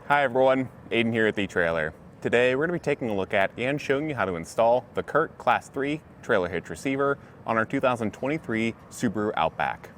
Hi everyone, Aidan here at the Trailer. Today we're going to be taking a look at and showing you how to install the CURT Class 3 trailer hitch receiver on our 2023 Subaru Outback.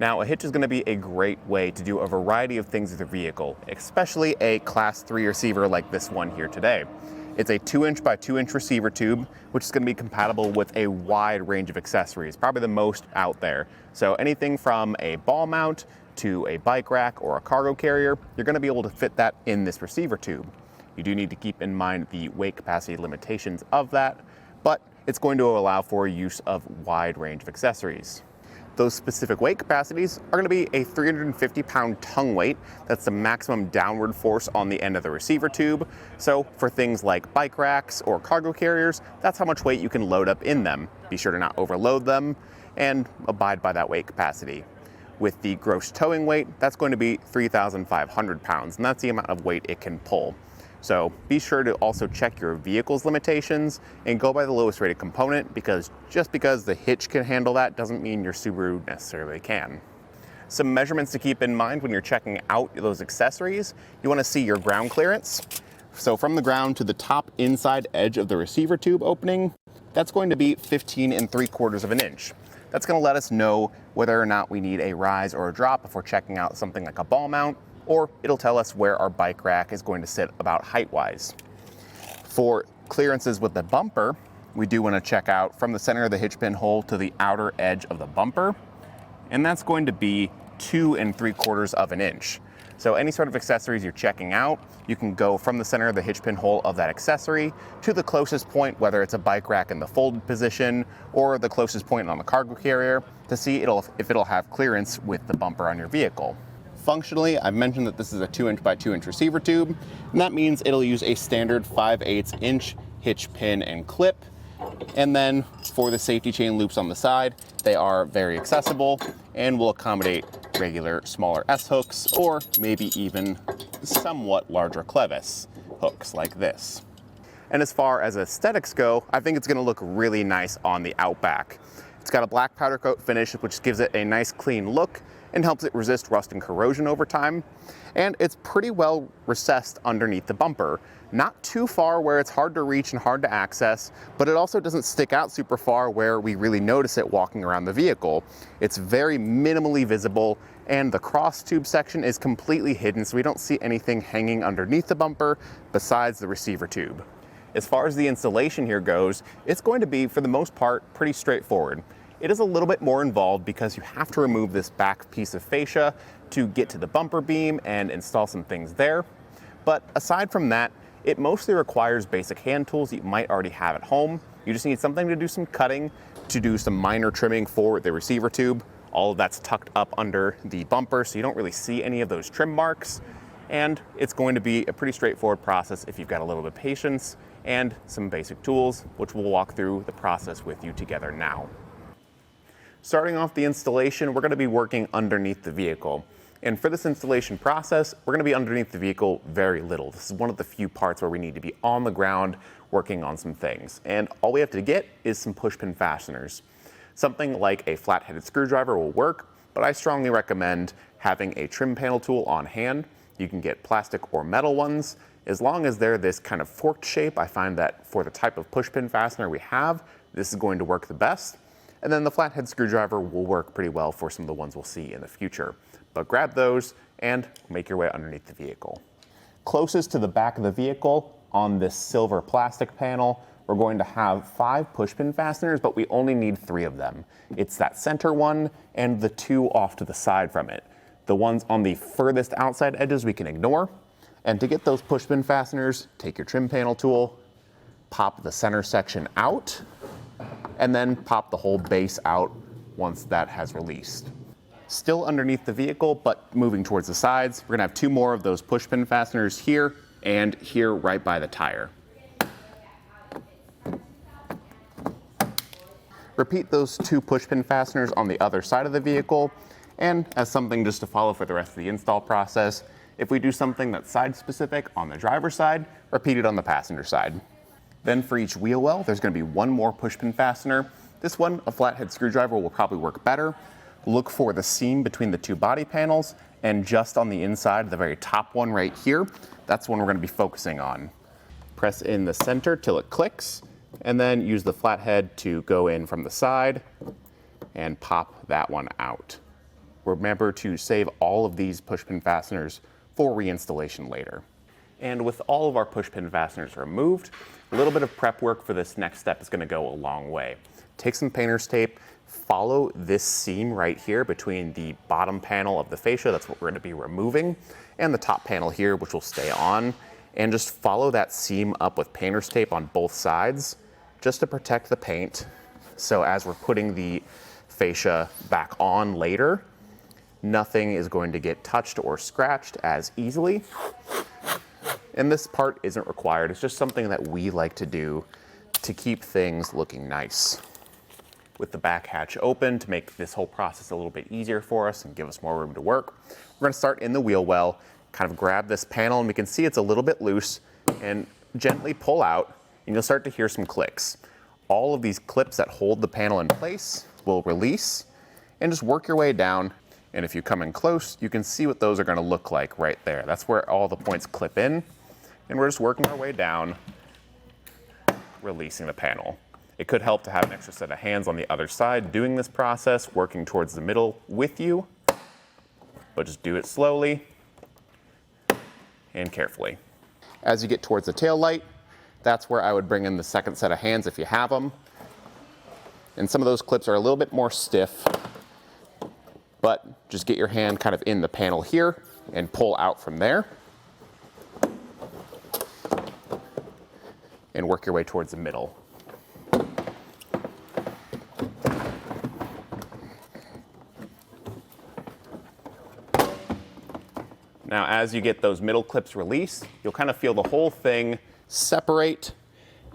Now, a hitch is going to be a great way to do a variety of things with your vehicle, especially a Class 3 receiver like this one here today. It's a 2-inch by 2-inch receiver tube, which is going to be compatible with a wide range of accessories, probably the most out there. So anything from a ball mount to a bike rack or a cargo carrier, you're going to be able to fit that in this receiver tube. You do need to keep in mind the weight capacity limitations of that, but it's going to allow for use of a wide range of accessories. Those specific weight capacities are going to be a 350-pound tongue weight. That's the maximum downward force on the end of the receiver tube. So for things like bike racks or cargo carriers, that's how much weight you can load up in them. Be sure to not overload them and abide by that weight capacity. With the gross towing weight, that's going to be 3,500 pounds, and that's the amount of weight it can pull. So be sure to also check your vehicle's limitations and go by the lowest rated component, because just because the hitch can handle that doesn't mean your Subaru necessarily can. Some measurements to keep in mind when you're checking out those accessories: you want to see your ground clearance. So from the ground to the top inside edge of the receiver tube opening, that's going to be 15 3/4 of an inch. That's going to let us know whether or not we need a rise or a drop if we're checking out something like a ball mount, or it'll tell us where our bike rack is going to sit about height-wise. For clearances with the bumper, we do want to check out from the center of the hitch pin hole to the outer edge of the bumper, and that's going to be 2 3/4 of an inch. So any sort of accessories you're checking out, you can go from the center of the hitch pin hole of that accessory to the closest point, whether it's a bike rack in the folded position or the closest point on the cargo carrier, to see if it'll have clearance with the bumper on your vehicle. Functionally, I've mentioned that this is a 2-inch by 2-inch receiver tube, and that means it'll use a standard 5/8 inch hitch pin and clip. And then for the safety chain loops on the side, they are very accessible and will accommodate regular smaller S-hooks, or maybe even somewhat larger clevis hooks like this. And as far as aesthetics go, I think it's going to look really nice on the Outback. It's got a black powder coat finish, which gives it a nice clean look and helps it resist rust and corrosion over time. And it's pretty well recessed underneath the bumper. Not too far where it's hard to reach and hard to access, but it also doesn't stick out super far where we really notice it walking around the vehicle. It's very minimally visible, and the cross tube section is completely hidden, so we don't see anything hanging underneath the bumper besides the receiver tube. As far as the installation here goes, it's going to be, for the most part, pretty straightforward. It is a little bit more involved because you have to remove this back piece of fascia to get to the bumper beam and install some things there. But aside from that, it mostly requires basic hand tools that you might already have at home. You just need something to do some cutting, to do some minor trimming for the receiver tube. All of that's tucked up under the bumper, so you don't really see any of those trim marks. And it's going to be a pretty straightforward process if you've got a little bit of patience and some basic tools, which we'll walk through the process with you together now. Starting off the installation, we're going to be working underneath the vehicle. And for this installation process, we're going to be underneath the vehicle very little. This is one of the few parts where we need to be on the ground working on some things. And all we have to get is some push-pin fasteners. Something like a flat-headed screwdriver will work, but I strongly recommend having a trim panel tool on hand. You can get plastic or metal ones. As long as they're this kind of forked shape, I find that for the type of push-pin fastener we have, this is going to work the best. And then the flathead screwdriver will work pretty well for some of the ones we'll see in the future. But grab those and make your way underneath the vehicle. Closest to the back of the vehicle on this silver plastic panel, we're going to have 5 push-pin fasteners, but we only need 3 of them. It's that center one and the 2 off to the side from it. The ones on the furthest outside edges we can ignore. And to get those push-pin fasteners, take your trim panel tool, pop the center section out, and then pop the whole base out once that has released. Still underneath the vehicle, but moving towards the sides, we're gonna have 2 more of those push-pin fasteners here and here right by the tire. Repeat those 2 push-pin fasteners on the other side of the vehicle, and as something just to follow for the rest of the install process, if we do something that's side-specific on the driver's side, repeat it on the passenger side. Then for each wheel well, there's going to be 1 more push-pin fastener. This one, a flathead screwdriver, will probably work better. Look for the seam between the 2 body panels And just on the inside, the very top one right here, that's one we're going to be focusing on. Press in the center till it clicks, and then use the flathead to go in from the side and pop that one out. Remember to save all of these push pin fasteners for reinstallation later. And with all of our push pin fasteners removed, a little bit of prep work for this next step is going to go a long way. Take some painter's tape, follow this seam right here between the bottom panel of the fascia, that's what we're going to be removing, and the top panel here, which will stay on, and just follow that seam up with painter's tape on both sides, just to protect the paint. So as we're putting the fascia back on later, nothing is going to get touched or scratched as easily. And this part isn't required, it's just something that we like to do to keep things looking nice. With the back hatch open to make this whole process a little bit easier for us and give us more room to work, we're going to start in the wheel well, kind of grab this panel, and we can see it's a little bit loose, and gently pull out, and you'll start to hear some clicks. All of these clips that hold the panel in place will release, and just work your way down. And if you come in close, you can see what those are going to look like right there. That's where all the points clip in, and we're just working our way down, releasing the panel. It could help to have an extra set of hands on the other side doing this process, working towards the middle with you, but just do it slowly and carefully. As you get towards the tail light, that's where I would bring in the second set of hands if you have them. And some of those clips are a little bit more stiff, but just get your hand kind of in the panel here and pull out from there. And work your way towards the middle. Now, as you get those middle clips released, you'll kind of feel the whole thing separate,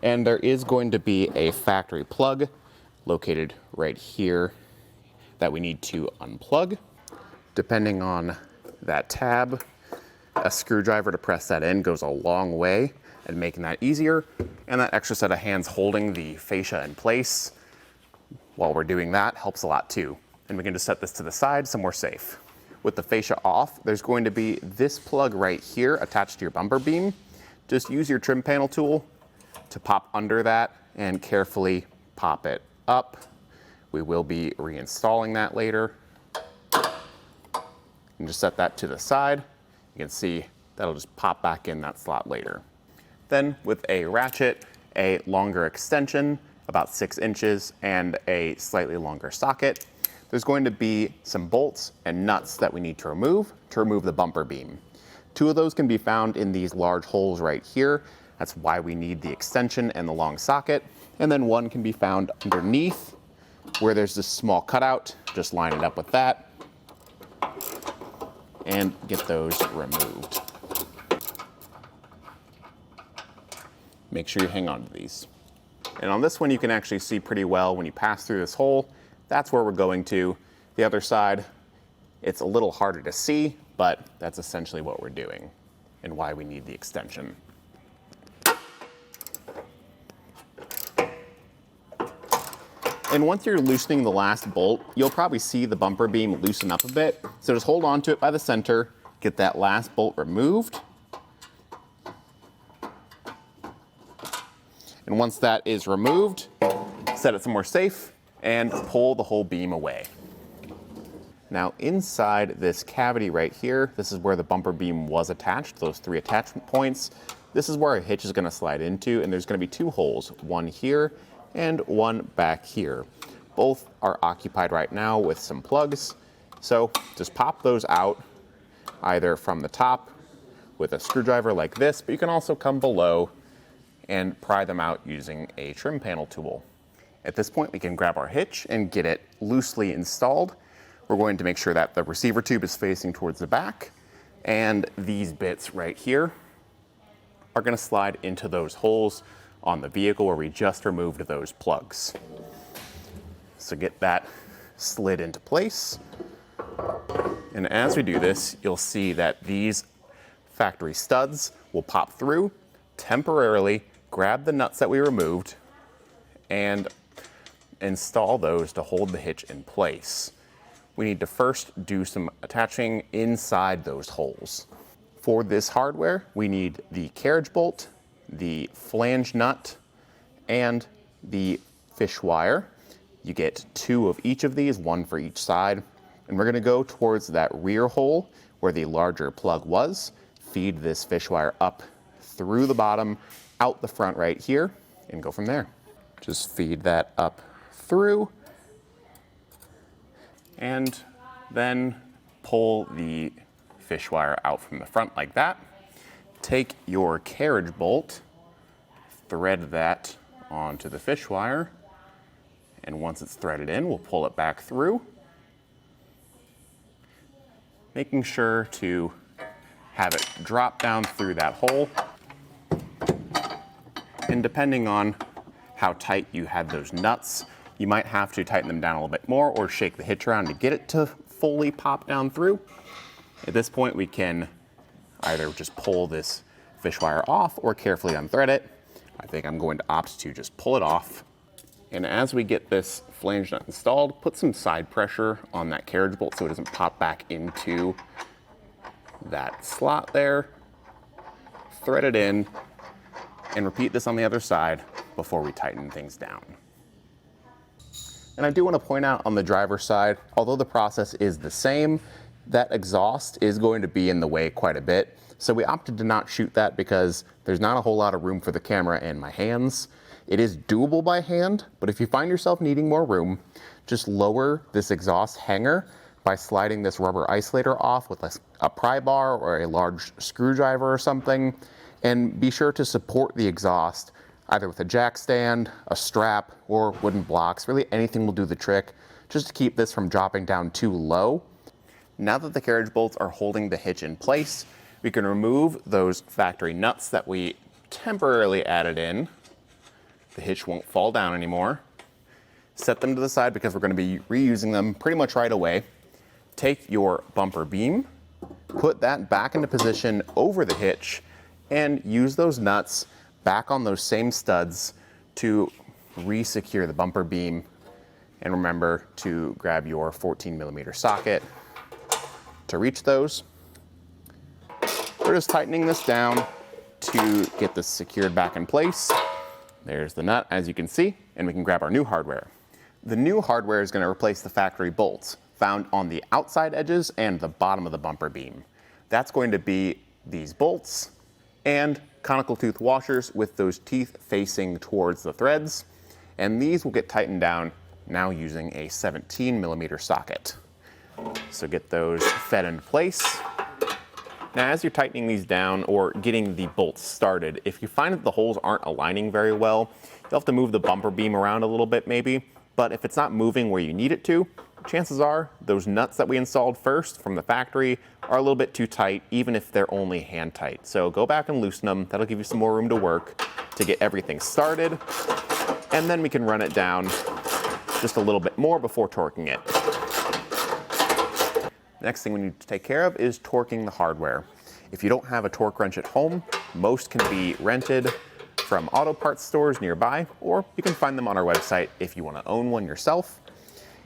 and there is going to be a factory plug located right here that we need to unplug. Depending on that tab, a screwdriver to press that in goes a long way in making that easier, and that extra set of hands holding the fascia in place while we're doing that helps a lot too. And we can just set this to the side so we're safe. With the fascia off, there's going to be this plug right here attached to your bumper beam. Just use your trim panel tool to pop under that and carefully pop it up. We will be reinstalling that later. And just set that to the side. You can see that'll just pop back in that slot later. Then with a ratchet, a longer extension, about 6 inches, and a slightly longer socket, there's going to be some bolts and nuts that we need to remove the bumper beam. 2 of those can be found in these large holes right here. That's why we need the extension and the long socket. And then 1 can be found underneath where there's this small cutout. Just line it up with that and get those removed. Make sure you hang on to these. And on this one, you can actually see pretty well when you pass through this hole. That's where we're going to. The other side, it's a little harder to see, but that's essentially what we're doing and why we need the extension. And once you're loosening the last bolt, you'll probably see the bumper beam loosen up a bit. So just hold on to it by the center, get that last bolt removed. And once that is removed, set it somewhere safe and pull the whole beam away. Now inside this cavity right here, this is where the bumper beam was attached, those 3 attachment points. This is where a hitch is going to slide into, and there's going to be 2 holes, one here and one back here. Both are occupied right now with some plugs, so just pop those out either from the top with a screwdriver like this, but you can also come below and pry them out using a trim panel tool. At this point, we can grab our hitch and get it loosely installed. We're going to make sure that the receiver tube is facing towards the back, and these bits right here are going to slide into those holes on the vehicle where we just removed those plugs. So get that slid into place. And as we do this, you'll see that these factory studs will pop through temporarily, grab the nuts that we removed, and install those to hold the hitch in place. we need to first do some attaching inside those holes. For this hardware, we need the carriage bolt, the flange nut, and the fish wire. You get 2 of each of these, 1 for each side. And we're gonna go towards that rear hole where the larger plug was, feed this fish wire up through the bottom, out the front right here, and go from there. Just feed that up through, and then pull the fish wire out from the front like that. Take your carriage bolt, thread that onto the fish wire, and once it's threaded in, we'll pull it back through, making sure to have it drop down through that hole. And depending on how tight you had those nuts, you might have to tighten them down a little bit more or shake the hitch around to get it to fully pop down through. At this point, we can either just pull this fish wire off or carefully unthread it. I think I'm going to opt to just pull it off. And as we get this flange nut installed, put some side pressure on that carriage bolt so it doesn't pop back into that slot there. Thread it in, and repeat this on the other side before we tighten things down. And I do want to point out on the driver's side, although the process is the same, that exhaust is going to be in the way quite a bit. So we opted to not shoot that because there's not a whole lot of room for the camera and my hands. It is doable by hand, but if you find yourself needing more room, just lower this exhaust hanger by sliding this rubber isolator off with a pry bar or a large screwdriver or something. And be sure to support the exhaust either with a jack stand, a strap, or wooden blocks. Really anything will do the trick, just to keep this from dropping down too low. Now that the carriage bolts are holding the hitch in place, we can remove those factory nuts that we temporarily added in. The hitch won't fall down anymore. Set them to the side because we're going to be reusing them pretty much right away. Take your bumper beam, put that back into position over the hitch, and use those nuts back on those same studs to re-secure the bumper beam. And remember to grab your 14mm socket to reach those. We're just tightening this down to get this secured back in place. There's the nut, as you can see, and we can grab our new hardware. The new hardware is going to replace the factory bolts found on the outside edges and the bottom of the bumper beam. That's going to be these bolts and conical tooth washers with those teeth facing towards the threads. And these will get tightened down now using a 17mm socket. So get those fed into place. Now, as you're tightening these down or getting the bolts started, if you find that the holes aren't aligning very well, you'll have to move the bumper beam around a little bit maybe. But if it's not moving where you need it to, chances are those nuts that we installed first from the factory are a little bit too tight, even if they're only hand tight. So go back and loosen them. That'll give you some more room to work to get everything started. And then we can run it down just a little bit more before torquing it. The next thing we need to take care of is torquing the hardware. If you don't have a torque wrench at home, most can be rented from auto parts stores nearby, or you can find them on our website if you want to own one yourself.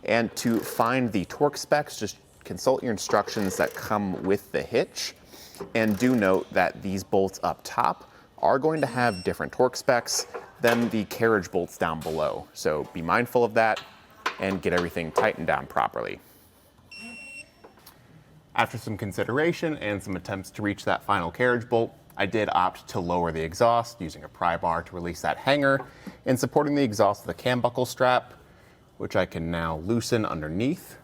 And to find the torque specs, just consult your instructions that come with the hitch. And do note that these bolts up top are going to have different torque specs than the carriage bolts down below. So be mindful of that and get everything tightened down properly. After some consideration and some attempts to reach that final carriage bolt, I did opt to lower the exhaust using a pry bar to release that hanger and supporting the exhaust with a cam buckle strap, which I can now loosen underneath,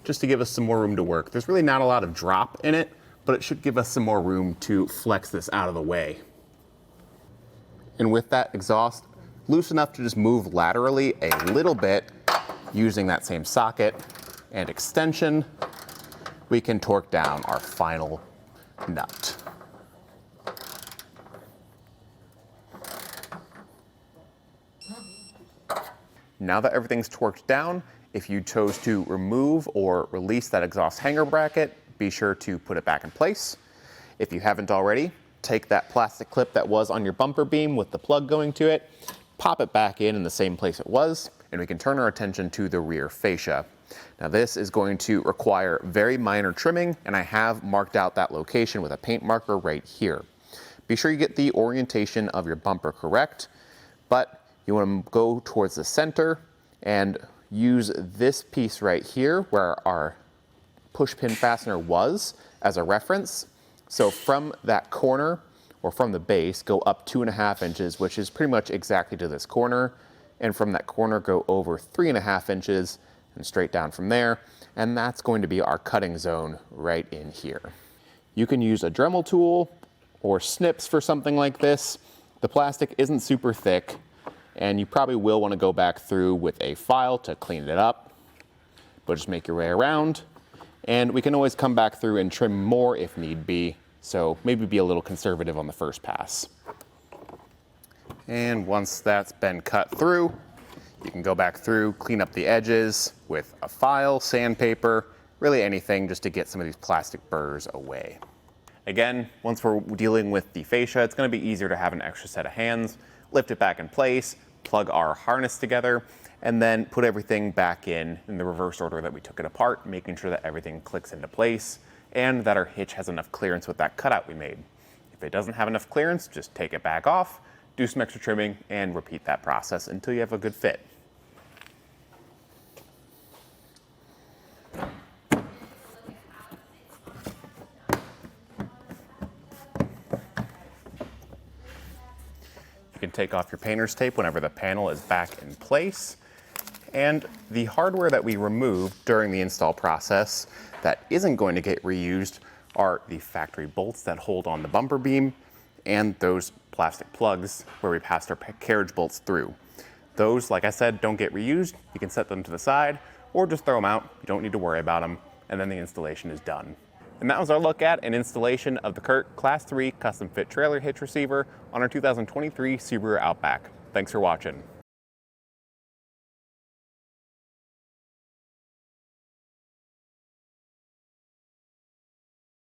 just to give us some more room to work. There's really not a lot of drop in it, but it should give us some more room to flex this out of the way. And with that exhaust loose enough to just move laterally a little bit using that same socket and extension, we can torque down our final nut. Now that everything's torqued down, if you chose to remove or release that exhaust hanger bracket, be sure to put it back in place. If you haven't already, take that plastic clip that was on your bumper beam with the plug going to it, pop it back in the same place it was, and we can turn our attention to the rear fascia. Now this is going to require very minor trimming, and I have marked out that location with a paint marker right here. Be sure you get the orientation of your bumper correct, but you want to go towards the center and use this piece right here where our push pin fastener was as a reference. So from that corner, or from the base, go up 2.5 inches, which is pretty much exactly to this corner. And from that corner, go over 3.5 inches and straight down from there. And that's going to be our cutting zone right in here. You can use a Dremel tool or snips for something like this. The plastic isn't super thick, and you probably will want to go back through with a file to clean it up, but just make your way around. And we can always come back through and trim more if need be. So maybe be a little conservative on the first pass. And once that's been cut through, you can go back through, clean up the edges with a file, sandpaper, really anything just to get some of these plastic burrs away. Again, once we're dealing with the fascia, it's going to be easier to have an extra set of hands, lift it back in place, plug our harness together, and then put everything back in the reverse order that we took it apart, making sure that everything clicks into place and that our hitch has enough clearance with that cutout we made. If it doesn't have enough clearance, just take it back off, do some extra trimming, and repeat that process until you have a good fit. You can take off your painter's tape whenever the panel is back in place. And the hardware that we removed during the install process that isn't going to get reused are the factory bolts that hold on the bumper beam and those plastic plugs where we passed our carriage bolts through. Those, like I said, don't get reused. You can set them to the side or just throw them out. You don't need to worry about them, and then the installation is done. And that was our look at an installation of the CURT Class 3 custom fit trailer hitch receiver on our 2023 Subaru Outback. Thanks for watching.